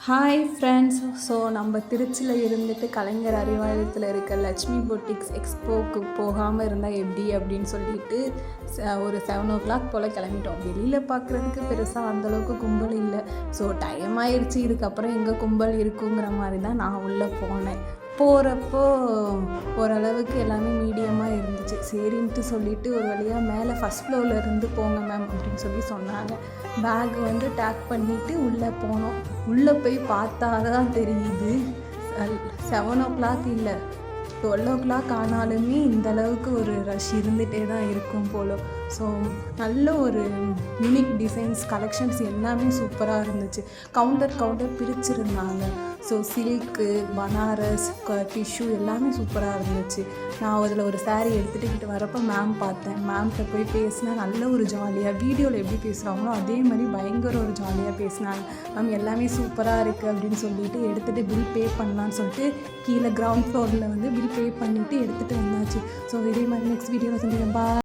Hi friends. So நம்ம திருச்சியில் இருந்துட்டு கலைஞர் அறிவாலயத்தில் இருக்க லக்ஷ்மி பொட்டிக்ஸ் எக்ஸ்போக்கு போகாமல் இருந்தால் எப்படி அப்படின்னு சொல்லிட்டு ஒரு 7 o'clock போல் கிளம்பிட்டோம். வெளியில் பார்க்குறதுக்கு பெருசாக அந்தளவுக்கு கும்பல் இல்லை. ஸோ டைம் ஆயிடுச்சு, இதுக்கப்புறம் எங்கே கும்பல் இருக்குங்கிற மாதிரி தான் நான் உள்ளே போனேன். போகிறப்போ ஓரளவுக்கு எல்லாமே மீடியமாக இருந்துச்சு. சரின்ட்டு சொல்லிவிட்டு ஒரு வழியாக மேலே ஃபஸ்ட் ஃப்ளோரில் இருந்து போங்க மேம் அப்படின்னு சொல்லி சொன்னாங்க. பேக் டேக் பண்ணிவிட்டு உள்ளே போனோம். உள்ளே போய் பார்த்தா தான் தெரியுது 7 o'clock இல்லை, 12 o'clock ஆனாலுமே இந்தளவுக்கு ஒரு ரஷ் இருந்துகிட்டே தான் இருக்கும் போல். ஸோ நல்ல ஒரு யூனிக் டிசைன்ஸ் கலெக்ஷன்ஸ் எல்லாமே சூப்பராக இருந்துச்சு. கவுண்டர் பிரிச்சுருந்தாங்க. ஸோ சில்க்கு, பனாரஸ், டிஷ்யூ எல்லாமே சூப்பராக இருந்துச்சு. நான் அதில் ஒரு saree எடுத்துகிட்டு வரப்போ மேம் பார்த்தேன். மேம்கிட்ட போய் பேசினேன். நல்ல ஒரு ஜாலியாக வீடியோவில் எப்படி பேசுகிறாங்களோ அதே மாதிரி பயங்கர ஒரு ஜாலியாக பேசினாங்க. மேம் எல்லாமே சூப்பராக இருக்குது அப்படின்னு சொல்லிட்டு எடுத்துகிட்டு பில் பே பண்ணலான்னு சொல்லிட்டு கீழே கிரவுண்ட் ஃப்ளோரில் பில் பே பண்ணிவிட்டு எடுத்துகிட்டு வந்தாச்சு. ஸோ இதே மாதிரி நெக்ஸ்ட் வீடியோவில் சந்திக்கிறேன். பாய்.